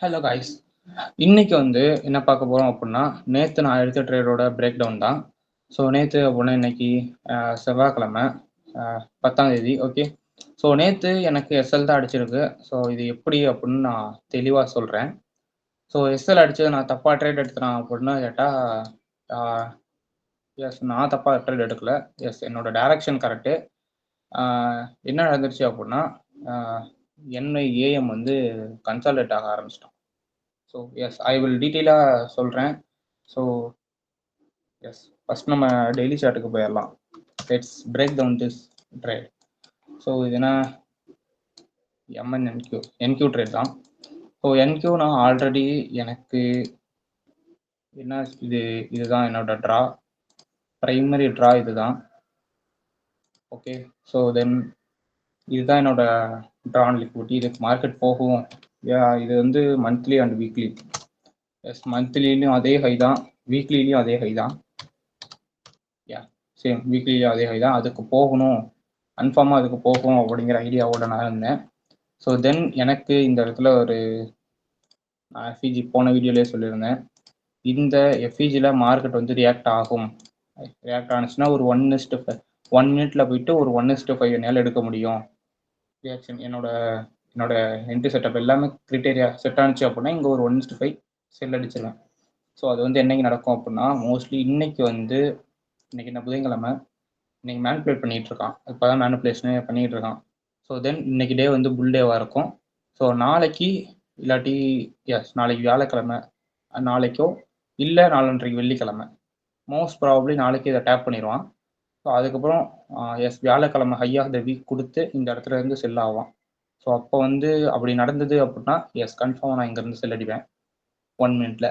Hello guys. இன்னைக்கு வந்து என்ன பார்க்க போறோம் அப்புட்ன்னா, நேத்து நான் எடுத்த ட்ரேடோட பிரேக் டவுன் தான். ஸோ நேத்து அப்புட்ன்னா இன்னைக்கு செவ்வாய்க்கிழமை 10ஆம் தேதி. ஓகே. ஸோ நேத்து எனக்கு எஸ்எல் தான் அடிச்சிருக்கு. ஸோ இது எப்படி அப்புட்ன்னு நான் தெளிவா சொல்றேன். ஸோ எஸ்எல் அடிச்சது நான் தப்பா ட்ரேட் எடுத்தேனா அப்புட்ன்னு கேட்டா, ஆ எஸ் நான் தப்பா ட்ரேட் எடுக்கல. எஸ் என்னோட டைரக்ஷன் கரெக்ட்டு. என்ன நடந்துருச்சு அப்புட்ன்னா, ஆ என்ஐஏஎம் வந்து கன்சாலிடேட் ஆக ஆரம்பிச்சுட்டான். ஸோ எஸ் ஐ வில் டீட்டெயிலாக சொல்கிறேன். ஸோ எஸ் ஃபஸ்ட் நம்ம டெய்லி சார்ட்டுக்கு போயிடலாம். Let's break down this trade. So இது என்ன என்கியூ ட்ரேட் தான். ஸோ என்கியூ நான் ஆல்ரெடி எனக்கு என்ன இதுதான் என்னோட ட்ரா, ப்ரைமரி ட்ரா இதுதான். ஓகே. ஸோ தென் இதுதான் என்னோட ட்ரான் லிக்விட்டி. இதுக்கு மார்க்கெட் போகும். இது வந்து மந்த்லி அண்ட் வீக்லி. எஸ் மந்த்லிலையும் அதே ஹை தான், வீக்லிலையும் அதே ஹை தான். சேம் வீக்லிலையும் அதே ஹை தான். அதுக்கு போகணும், கன்ஃபார்மாக அதுக்கு போகும் அப்படிங்கிற ஐடியாவோட நான் இருந்தேன். ஸோ தென் எனக்கு இந்த இடத்துல ஒரு நான் எஃப்இஜி போன வீடியோலேயே சொல்லியிருந்தேன். இந்த எஃப்இஜியில் மார்க்கெட் வந்து ரியாக்ட் ஆகும். ரியாக்ட் ஆனிச்சுன்னா ஒரு 1 மினிட்ல போயிட்டு ஒரு 1:5 என்னால் எடுக்க முடியும். ரியாக்ஷன் என்னோட என்ட்ரி செட்டப் எல்லாமே கிரிட்டேரியா செட் ஆனிச்சு அப்படின்னா இங்கே ஒரு 1:5 செல் அடிச்சிருவேன். ஸோ அது வந்து என்னைக்கு நடக்கும் அப்படின்னா, மோஸ்ட்லி இன்னைக்கு என்ன புதன்கிழமை, இன்னைக்கு மேனிப்புலேட் பண்ணிட்டு இருக்கான். இப்போ தான் மேனிப்புலேஷனே பண்ணிட்டு இருக்கான். ஸோ தென் இன்னைக்கு டே வந்து புல் டேவாக இருக்கும். ஸோ நாளைக்கு இல்லாட்டி நாளைக்கு வியாழக்கிழமை, நாளைக்கோ இல்லை நாளன்றைக்கு வெள்ளிக்கிழமை, மோஸ்ட் ப்ராபப்ளி நாளைக்கு இதை டேப் பண்ணிடுவான். ஸோ அதுக்கப்புறம் வியாழக்கிழமை ஹை ஆஃப் த வீக் கொடுத்து இந்த இடத்துல இருந்து செல் ஆவான். ஸோ அப்போ வந்து அப்படி நடந்தது அப்படின்னா கன்ஃபார்மாக நான் இங்கேருந்து செல் அடிப்பேன் 1 மினிட்ல.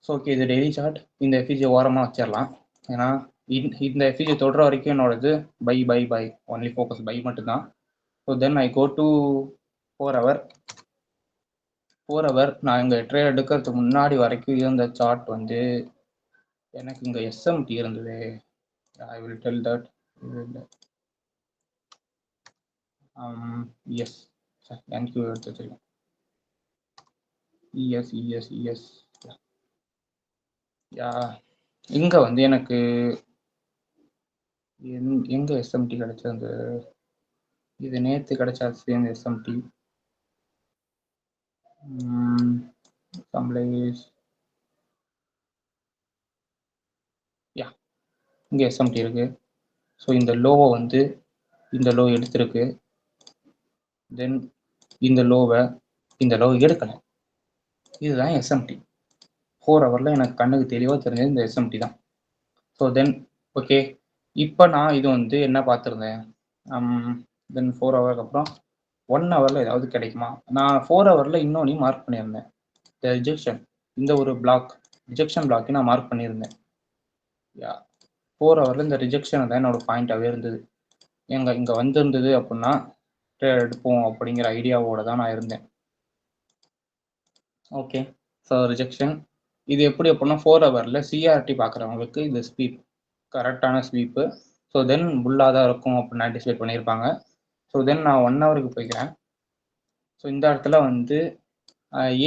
ஸோ ஓகே, இது டெய்லி சார்ட். இந்த எஃபிஜி ஓரமாக வச்சிடலாம். ஏன்னா இந்த எஃபிஜி தொடர வரைக்கும் என்னோடது பை ஒன்லி ஃபோக்கஸ் பை மட்டும்தான். So then I go to 4 hour. நான் இங்கே ட்ரேட் எடுக்கிறதுக்கு முன்னாடி வரைக்கும் இருந்த சார்ட் வந்து எனக்கு இங்கே எஸ்எம்டி இருந்தது. I will tell that. எஸ் என்கியூ எடுத்து வச்சிருக்கேன். இஎஸ் இங்கே வந்து எனக்கு எங்கே எஸ்எம்டி கிடைச்சது? இது நேற்று கிடைச்சா சேம் எஸ்எம்டி. இங்கே எஸ்எம்டி இருக்கு. ஸோ இந்த லோவை வந்து இந்த லோ எடுத்திருக்கு. தென் இந்த லோ எடுக்கலை. இதுதான் எஸ்எம்டி. 4 ஹவரில் எனக்கு கண்ணுக்கு தெளிவாக தெரிஞ்சது இந்த எஸ்எம்டி தான். ஸோ தென் ஓகே, இப்போ நான் இது வந்து என்ன பார்த்துருந்தேன், தென் 4 ஹவருக்கு அப்புறம் 1 ஹவரில் ஏதாவது கிடைக்குமா? நான் 4 ஹவரில் இன்னொன்று மார்க் பண்ணியிருந்தேன், இந்த ரிஜெக்ஷன். இந்த ஒரு ரிஜெக்ஷன் பிளாக்கை நான் மார்க் பண்ணியிருந்தேன். 4 ஹவரில் இந்த ரிஜெக்ஷன் தான் என்னோட பாயிண்டாகவே இருந்தது. இங்கே வந்திருந்தது அப்படின்னா ட்ரேட் எடுப்போம் அப்படிங்கிற ஐடியாவோட தான் நான் இருந்தேன். ஓகே. ஸோ ரிஜெக்ஷன் இது எப்படி அப்படின்னா 4 ஹவரில் சிஆர்டி பார்க்குறவங்களுக்கு இது ஸ்வீப், கரெக்டான ஸ்வீப்பு. ஸோ தென் புல்லாக தான் இருக்கும் அப்படின்னு ஆன்டிசிபேட் பண்ணியிருப்பாங்க. ஸோ தென் நான் 1 ஹவருக்கு போய்க்கிறேன். ஸோ இந்த இடத்துல வந்து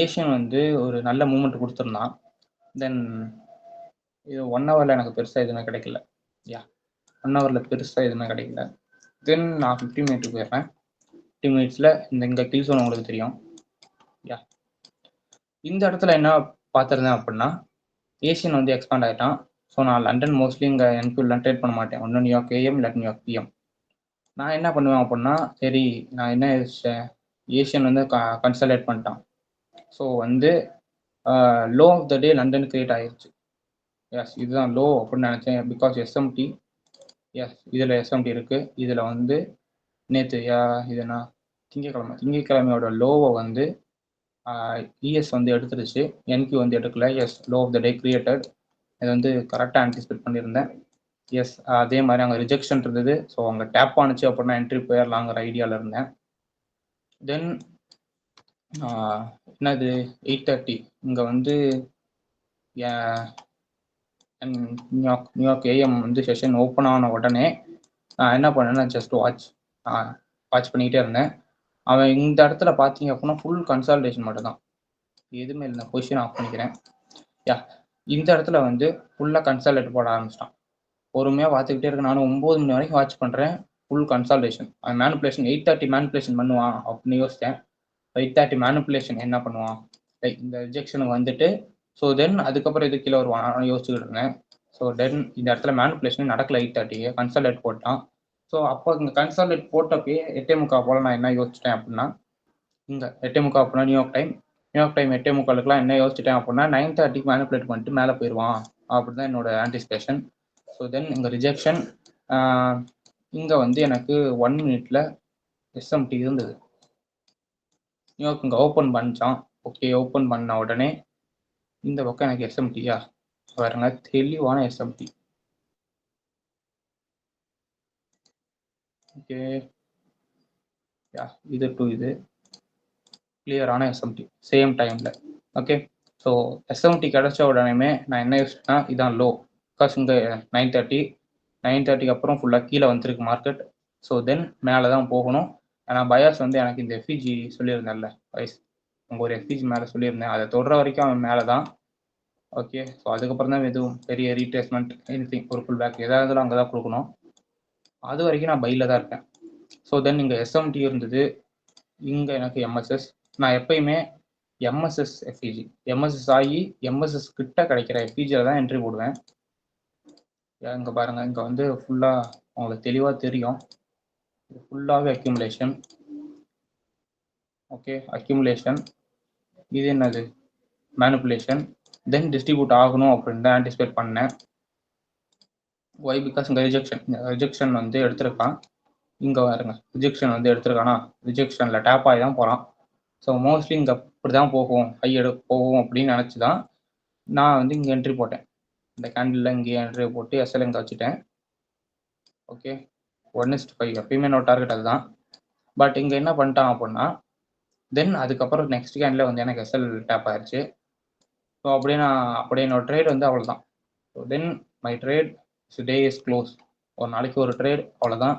ஏஷியன் வந்து ஒரு நல்ல மூமெண்ட் கொடுத்துருந்தான். தென் இது 1 ஹவரில் எனக்கு பெருசாக எதுவுமே கிடைக்கல. 1 ஹவரில் பெருசாக எதுவுமே கிடைக்கல. தென் நான் 15 மினிட்டுக்கு போயிடுறேன். 15 மினிட்ஸில் இங்கே கில் சோன் உங்களுக்கு தெரியும். இந்த இடத்துல என்ன பார்த்துருந்தேன் அப்படின்னா, ஏஷியன் வந்து எக்ஸ்பாண்ட் ஆகிட்டான். ஸோ நான் லண்டன் மோஸ்ட்லி இங்கே என்கியூலாம் ட்ரேட் பண்ண மாட்டேன். ஒன்று நியூயார்க் ஏஎம் இல்லாட்டி நியூயார்க் பிஎம். நான் என்ன பண்ணுவேன் அப்படின்னா, சரி நான் என்ன யோசிச்சேன், ஏஷியன் வந்து கன்சல்டேட் பண்ணிட்டான். ஸோ வந்து low of the day London create ஆகிடுச்சு. இதுதான் லோ அப்படின்னு நினச்சேன். பிகாஸ் எஸ்எம்டி, இதில் எஸ்எம்டி இருக்குது. இதில் வந்து நேற்று இதுனா திங்கக்கிழமையோட லோவை வந்து இஎஸ் வந்து எடுத்துருச்சு, என்கியூ வந்து எடுக்கல. Low of the day created. இது வந்து கரெக்டாக ஆன்டிசிபேட் பண்ணியிருந்தேன். அதே மாதிரி அங்கே ரிஜெக்ஷன் இருந்தது. ஸோ அங்கே டேப் ஆனிச்சு அப்படின்னா என்ட்ரி போயிடலாங்கிற ஐடியாவில் இருந்தேன். தென் என்னது 8:30 இங்கே வந்து நியூயார்க் ஏஎம் வந்து செஷன் ஓப்பன் ஆன உடனே நான் என்ன பண்ணேன்னா ஜஸ்ட் வாட்ச் பண்ணிக்கிட்டே இருந்தேன். அவன் இந்த இடத்துல பார்த்தீங்க அப்படின்னா ஃபுல் கன்சால்டேஷன் மட்டும் தான். எதுவுமே இல்லை, பொசிஷன் ஆஃப் பண்ணிக்கிறேன். யா, இந்த இடத்துல வந்து ஃபுல்லாக கன்சால்டேட் போட ஆரம்பிச்சிட்டான். பொறுமையாக பார்த்துக்கிட்டே இருக்கு. நானும் 9 மணி வரைக்கும் வாட்ச் பண்ணுறேன். Full consolidation. மேனிப்புலேஷன் 8:30 மேனிப்புலேஷன் பண்ணுவான் அப்படின்னு யோசித்தேன். 8:30 மேனிப்புலேஷன் என்ன பண்ணுவான், லைக் இந்த ரிஜெக்ஷனுக்கு வந்துட்டு ஸோ தென் அதுக்கப்புறம் இது கீழே வருவான் நான் யோசிச்சுக்கிட்டு இருந்தேன். ஸோ தென் இந்த இடத்துல மேனிப்புலேஷன் நடக்கல. 8:30 கன்சால்டேட் போட்டான். ஸோ அப்போ இங்கே கன்சால்டேட் போட்டப்பே 8:45 போல் நான் என்ன யோசிச்சிட்டேன் அப்படின்னா, இங்கே 8:45 அப்படின்னா நியூயார்க் டைம் 8:45 என்ன யோசிச்சிட்டேன் அப்படின்னா 9:30 மேனிப்புலேட் பண்ணிட்டு மேலே போயிடுவான் அப்படி தான் என்னோட ஆன்டிசிபேஷன். ஸோ தென் இங்கே ரிஜெக்ஷன். இங்கே வந்து எனக்கு 1 மினிட்ல எஸ்எம்டி இருந்தது. நியூயார்க் இங்கே ஓப்பன் பண்ணிச்சான். ஓகே, ஓப்பன் பண்ண உடனே இந்த பக்கம் எனக்கு எஸ்எம்டியா பாருங்க, தெளிவான எஸ்எம்டி. ஓகே, யா இது டு இது கிளியரான எஸ்எம்டி சேம் டைமில். ஓகே, ஸோ எஸ்எம்டி கிடைச்ச உடனே நான் என்ன யோசிச்சேன்னா இதான் லோ. பிகாஸ் இங்கே 9:30 அப்புறம் ஃபுல்லாக கீழே வந்துருக்கு மார்க்கெட். ஸோ தென் மேலே தான் போகணும். ஆனால் பயாஸ் வந்து எனக்கு இந்த எஃபிஜி சொல்லியிருந்தேன்ல வைஸ், உங்கள் ஒரு எஃபிஜி மேலே சொல்லியிருந்தேன், அதை தொடர வரைக்கும் அவன் மேலே தான். ஓகே, ஸோ அதுக்கப்புறம் தான் எதுவும் பெரிய ரீட்ரேஸ்மெண்ட் எனிதிங் ஒரு ஃபுல் பேக் எதாக இருந்தாலும் அங்கே தான் கொடுக்கணும். அது வரைக்கும் நான் பையில் தான் இருக்கேன். ஸோ தென் இங்கே எஸ்எம்டி இருந்தது, இங்கே எனக்கு எம்எஸ்எஸ். நான் எப்பயுமே எம்எஸ்எஸ் எஃபிஜி எம்எஸ்எஸ் ஆகி எம்எஸ்எஸ் கிட்ட கிடைக்கிற எஃபிஜியில் தான் என்ட்ரி போடுவேன். இங்கே பாருங்கள், இங்கே வந்து ஃபுல்லாக உங்களுக்கு தெளிவாக தெரியும், ஃபுல்லாகவே அக்யூமுலேஷன். Okay, accumulation. இது என்னது, மேனிப்புலேஷன். தென் டிஸ்ட்ரிபியூட் ஆகணும் அப்படின்னு தான் ஆன்டிசிபேட் பண்ணேன். ஒய் பிகாஸ் இங்கே ரிஜெக்ஷன் வந்து எடுத்திருக்கான். இங்கே பாருங்க, ரிஜெக்ஷன் வந்து எடுத்திருக்கானா, ரிஜெக்ஷனில் டேப் ஆகி தான் போகிறான். ஸோ மோஸ்ட்லி இங்கே இப்படி தான் போகும், ஹை போகும் அப்படின்னு நினச்சி தான் நான் வந்து இங்கே என்ட்ரி போட்டேன். இந்த கேண்டிலில் இங்கே என்ட்ரி போட்டு எஸ்எல் இங்கே வச்சுட்டேன். ஓகே, 1:5 எப்பயுமே என்னோட டார்கெட் அதுதான். பட் இங்கே என்ன பண்ணிட்டான் அப்படின்னா, தென் அதுக்கப்புறம் நெக்ஸ்ட் கேண்டில் வந்து எனக்கு எஸ்எல் டேப் ஆயிடுச்சு. ஸோ அப்படியே என்னோட ட்ரேட் வந்து அவ்வளோதான். So then my trade day is close. ஒரு நாளைக்கு ஒரு ட்ரேட், அவ்வளோதான்.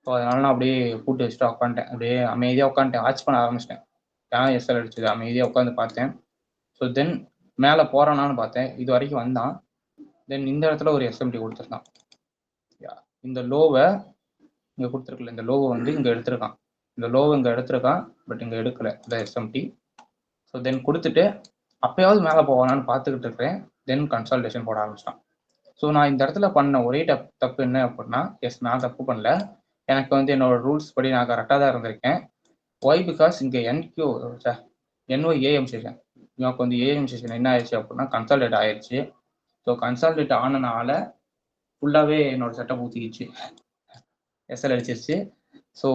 ஸோ அதனால நான் அப்படியே கூட்டு வச்சுட்டு உட்காந்துட்டேன். அப்படியே அமைதியாக உட்காந்துட்டேன், வாட்ச் பண்ண ஆரம்பிச்சிட்டேன். ஏன் எஸ்எல் அடிச்சது அமைதியாக உட்காந்து பார்த்தேன். ஸோ தென் மேலே போகிறானான்னு பார்த்தேன், இது வரைக்கும் வந்தான். தென் இந்த இடத்துல ஒரு எஸ்எம்டி கொடுத்துருக்கான். இந்த லோவை இங்கே கொடுத்துருக்கல, இந்த லோவை வந்து இங்கே எடுத்திருக்கான். இந்த லோவை இங்கே எடுத்திருக்கான், பட் இங்கே எடுக்கலை இந்த எஸ்எம்டி. ஸோ தென் கொடுத்துட்டு அப்போயாவது மேலே போவானான்னு பார்த்துக்கிட்டு இருக்கிறேன். தென் கன்சல்டேஷன் போட ஆரம்பிச்சிட்டான். ஸோ நான் இந்த இடத்துல பண்ண ஒரே தப்பு என்ன அப்படின்னா, நான் தப்பு பண்ணல, எனக்கு வந்து என்னோட ரூல்ஸ் படி நான் கரெக்டாக தான் இருந்திருக்கேன். ஒய் பிகாஸ் இங்கே என்ஒஏஎம் செஷன், எனக்கு வந்து ஏஎம் செஷன் என்ன ஆயிடுச்சு அப்படின்னா கன்சல்டேட் ஆயிடுச்சு. ஸோ கன்சல்டேட் ஆனனால ஃபுல்லாகவே என்னோட செட்டப் ஊற்றிக்கிச்சு, எஸ்எல் அடிச்சிருச்சு. ஸோ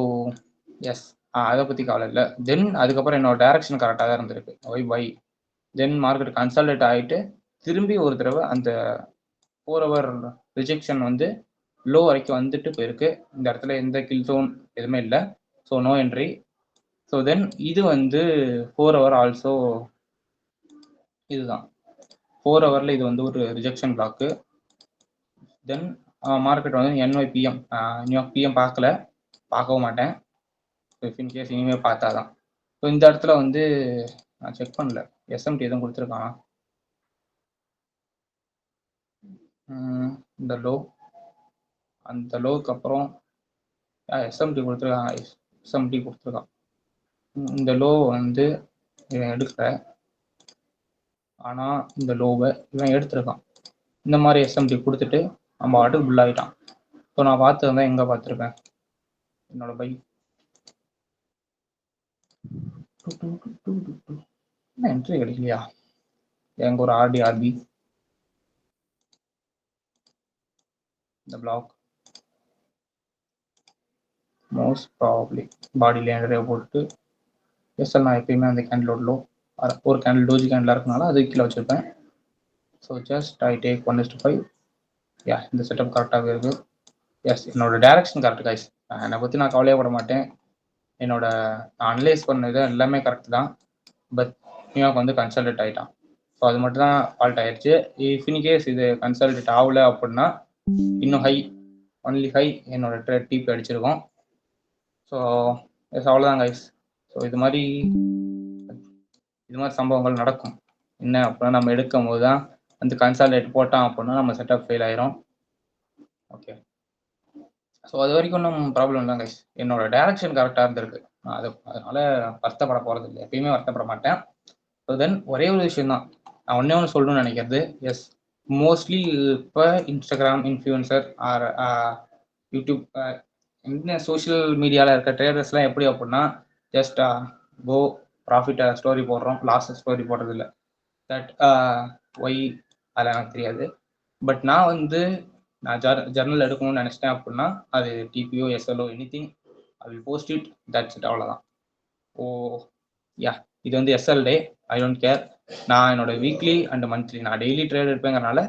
எஸ், அதை பற்றி கவலை இல்லை. தென் அதுக்கப்புறம் என்னோட டைரக்ஷன் கரெக்டாக தான் இருந்திருக்கு. ஒய் தென் மார்க்கெட் கன்சல்டேட் ஆகிட்டு திரும்பி ஒரு தடவை அந்த 4 hour ரிஜெக்ஷன் வந்து லோ வரைக்கும் வந்துட்டு போயிருக்கு. இந்த இடத்துல எந்த கில் ஜோன் எதுவுமே இல்லை. So no entry. So then இது வந்து 4 hour ஆல்சோ இதுதான் 4 hourல இது வந்து ஒரு ரிஜெக்ஷன் பிளாக்கு. தென் மார்க்கெட் வந்து என்ஒய்பிஎம் நியூயார்க் பிஎம் பார்க்கவும் மாட்டேன். இன்கேஸ் இனிமேல் பார்த்தா தான். ஸோ இந்த இடத்துல வந்து நான் செக் பண்ணல எஸ்எம்டி எதுவும் கொடுத்துருக்கானா. இந்த லோ, அந்த லோவுக்கு அப்புறம் எஸ்எம்டி கொடுத்துருக்காங்க, எஸ்எம்டி கொடுத்துருக்கான். இந்த லோ வந்து இவன் எடுக்கல, ஆனால் இந்த லோவை இவன் எடுத்திருக்கான். இந்த மாதிரி எஸ்எம்டி கொடுத்துட்டு நம்ம ஆட்டுக்கு புல்லாகிட்டான். ஸோ நான் பார்த்துருந்தேன், எங்கே பார்த்துருப்பேன் என்னோட பை என்ன என்ட்ரி கிடைக்கலையா. எங்க ஒரு ஆர்பி இந்த பிளாக் மோஸ்ட் ப்ராபப்ளி பாடியில் என்ட்ரி போட்டு எஸ்எல் நான் எப்பயுமே அந்த கேண்டிலோட லோ ஒரு கேண்டில் டோஜி கேண்டிலாக இருக்கனால அது கீழே வச்சுருப்பேன். So just I take 1:5. யா, இந்த செட்டப் கரெக்டாகவே இருக்குது. எஸ், என்னோட டைரக்ஷன் கரெக்ட் கைஸ். என்னை பற்றி நான் கவலையப்பட மாட்டேன். என்னோட நான் அனலைஸ் பண்ணது எல்லாமே கரெக்ட் தான். பட் நியூயார்க் வந்து கன்சல்டேட் ஆகிட்டான். ஸோ அது மட்டும் தான் ஃபால்ட் ஆயிடுச்சு. இஃப் இன் கேஸ் இது கன்சல்டேட் ஆகலை அப்படின்னா இன்னும் ஹை, ஒன்லி ஹை என்னோட ட்ரேட் டிபி அடிச்சிருக்கோம். ஸோ எஸ், அவ்வளோதான் கைஸ். ஸோ இது மாதிரி இது மாதிரி சம்பவங்கள் நடக்கும். என்ன அப்படின்னா நம்ம எடுக்கும் போது தான் வந்து கன்சால்டேட் போட்டான் அப்படின்னா நம்ம செட்டப் ஃபெயில் ஆயிரும். ஓகே, ஸோ அது வரைக்கும் ஒன்றும் ப்ராப்ளம் இல்லை கைஸ். என்னோட டைரக்ஷன் கரெக்டாக இருந்திருக்கு. அதனால வருத்தப்பட போகிறது இல்லை, எப்பயுமே வருத்தப்பட மாட்டேன். ஸோ தென் ஒரே ஒரு விஷயம் தான் நான் ஒன்று சொல்லணும்னு நினைக்கிறது. எஸ், மோஸ்ட்லி இப்போ இன்ஸ்டாகிராம் இன்ஃப்ளூயன்சர் ஆர் யூடியூப் என்ன சோஷியல் மீடியாவில் இருக்க ட்ரேடர்ஸ்லாம் எப்படி அப்படின்னா ஜஸ்ட் கோ ப்ராஃபிட்டை ஸ்டோரி போடுறோம், லாஸ் ஸ்டோரி போடுறது இல்லை. தட் ஒய் அதில் எனக்கு தெரியாது. பட் நான் வந்து நான் ஜர்னல் எடுக்கணும்னு நினச்சிட்டேன் அப்படின்னா அது TPO SLO anything I will post it, that's it, அவ்வளோதான். ஓ யா, இது வந்து SL day, I don't care. நான் என்னோட வீக்லி அண்ட் மந்த்லி, நான் டெய்லி ட்ரேட் எடுப்பேங்கிறனால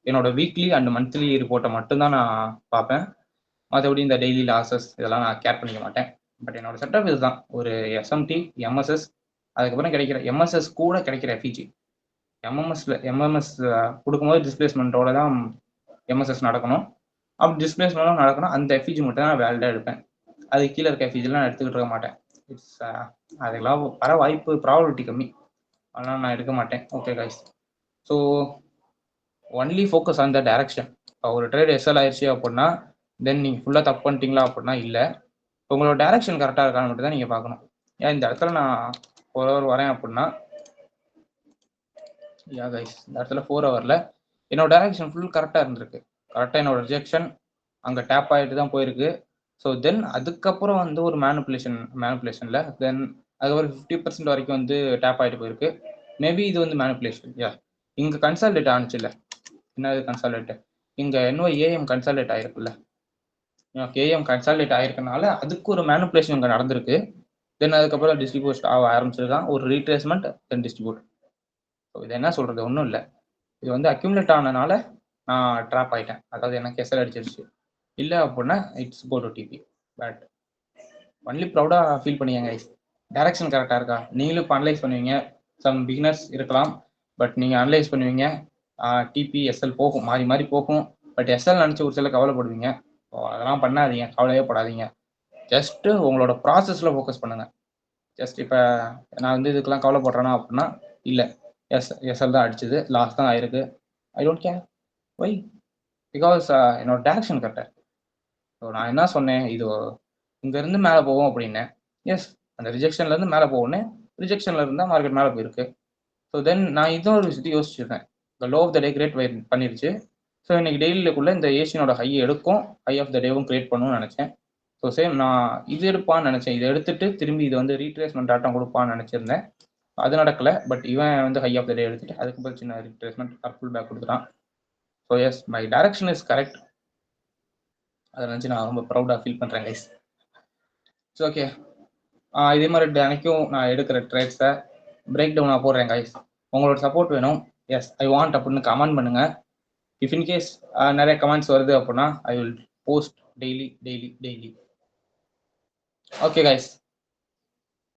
என்னோட வீக்லி அண்ட் மந்த்லி ரிப்போர்ட்டை மட்டும்தான் நான் பார்ப்பேன். மற்றபடி இந்த டெய்லி லாசஸ் இதெல்லாம் நான் கேர் பண்ணிக்க மாட்டேன். பட் என்னோட செட்டப் இதுதான், ஒரு எஸ்எம்டி எம்எஸ்எஸ், அதுக்கப்புறம் கிடைக்கிற எம்எஸ்எஸ் கூட கிடைக்கிற எஃபிஜி. எம்எம்எஸ் கொடுக்கும்போது டிஸ்பிளேஸ்மெண்ட்டோட தான் எம்எஸ்எஸ் நடக்கணும். அப்படி டிஸ்பிளேஸ்மெண்ட்டும் நடக்கணும், அந்த எஃபிஜி மட்டும் தான் வேலிடாக எடுப்பேன். அது கீழே இருக்க எஃபிஜிலாம் நான் எடுத்துக்கிட்டு இருக்க மாட்டேன். இட்ஸ் அதுக்கெல்லாம் வர வாய்ப்பு ப்ராபபிலிட்டி கம்மி, அதனால் நான் எடுக்க மாட்டேன். Okay guys, so only focus on the direction. ஒரு ட்ரேட் எஸ்எல் ஆயிடுச்சு அப்படின்னா தென் நீங்கள் ஃபுல்லாக தப்பு பண்ணிட்டீங்களா அப்படின்னா இல்லை, உங்களோட டைரக்ஷன் கரெக்டாக இருக்கான்னு மட்டும் தான் நீங்கள் பார்க்கணும். ஏன் இந்த இடத்துல நான் 4 hour வரேன் அப்படின்னா, யா கைஸ் இந்த இடத்துல 4 hourல என்னோட டைரக்ஷன் ஃபுல் கரெக்டாக இருந்திருக்கு. கரெக்டாக என்னோட ரிஜெக்ஷன் அங்கே டேப் ஆகிட்டு தான் போயிருக்கு. ஸோ தென் அதுக்கப்புறம் வந்து ஒரு மேனுப்புலேஷனில் தென் அதுக்கப்புறம் 50% வரைக்கும் வந்து டேப் ஆகிட்டு போயிருக்கு. மேபி இது வந்து மேனுப்புலேஷன். யா, இங்கே கன்சால்டேட் ஆனிச்சு இல்லை, என்னது கன்சால்டேட், இங்கே ஏஎம் கன்சால்டேட் ஆகிருக்குல்ல, கேஎம் கன்சால்டேட் ஆகிருக்கனால அதுக்கு ஒரு மேனுப்புலேஷன் இங்கே நடந்திருக்கு. தென் அதுக்கப்புறம் டிஸ்ட்ரிபியூட் ஆக ஆரம்பிச்சிருக்கான், ஒரு ரீட்ரேஸ்மெண்ட் தென் டிஸ்ட்ரிபியூட். ஸோ இது என்ன சொல்கிறது, ஒன்றும் இல்லை, இது வந்து அக்யூமுலேட் ஆனதுனால நான் ட்ராப் ஆகிட்டேன், அதாவது எனக்கு எஸ்எல் அடிச்சிருச்சு. இல்லை அப்படின்னா it's go to TP. But only ப்ரௌடாக ஃபீல் பண்ணிங்க கைஸ், டைரக்ஷன் கரெக்டாக இருக்கா. நீங்களும் இப்போ அனலைஸ் பண்ணுவீங்க, சம் பிகினர்ஸ் இருக்கலாம், பட் நீங்கள் அனலைஸ் பண்ணுவீங்க டிபி எஸ்எல் போகும், மாறி மாறி போகும். பட் எஸ்எல் நினச்சி ஒரு சில கவலைப்படுவீங்க. ஸோ அதெல்லாம் பண்ணாதீங்க, கவலையே படாதீங்க. ஜஸ்ட்டு உங்களோட ப்ராசஸில் ஃபோக்கஸ் பண்ணுங்கள். ஜஸ்ட் இப்போ நான் வந்து இதுக்கெல்லாம் கவலைப்படுறேன்னா அப்படின்னா இல்லை, எஸ்எல் தான் அடிச்சுது, லாஸ் தான் ஆயிருக்கு, I don't care. Why? Because என்னோட டைரக்ஷன் கரெக்டாக. ஸோ நான் என்ன சொன்னேன், இது இங்கேருந்து மேலே போவோம் அப்படின்னேன். எஸ், அந்த ரிஜெக்ஷன்லேருந்து மேலே போகணும், ரிஜெக்ஷனில் இருந்தால் மார்க்கெட் மேலே போயிருக்கு. ஸோ தென் நான் இன்னொரு விஷயத்தை யோசிச்சிருக்கேன், இந்த low of the day create பண்ணிருச்சு. ஸோ இன்னைக்கு டெய்லிக்குள்ளே இந்த ஏஷியனோட ஹை எடுக்கும், ஹை ஆஃப் த டேவும் கிரியேட் பண்ணணும்னு நினச்சேன். ஸோ சேம் நான் இது எடுப்பான்னு நினச்சேன், இதை எடுத்துட்டு திரும்பி இது வந்து ரீட்ரேஸ்மெண்ட் ஆட்டம் கொடுப்பான்னு நினச்சிருந்தேன். அது நடக்கலை. பட் இவன் வந்து ஹை ஆஃப் த டே எடுத்துட்டு அதுக்கப்புறம் சின்ன ரீட்ரேஸ்மெண்ட் ஃபுல் பேக் கொடுத்துட்டான். So yes, my direction is correct. அதை நினச்சி நான் ரொம்ப ப்ரௌடாக ஃபீல் பண்ணுறேன் கைஸ். ஸோ ஓகே, இதே மாதிரி தினைக்கும் நான் எடுக்கிற ட்ரேட்ஸை பிரேக் டவுனாக போடுறேன் கைஸ். உங்களோட சப்போர்ட் வேணும். எஸ், ஐ வாண்ட் அப்படின்னு கமெண்ட் பண்ணுங்கள். இஃப் இன்கேஸ் நிறைய கமெண்ட்ஸ் வருது அப்படின்னா ஐ will post daily. Okay guys,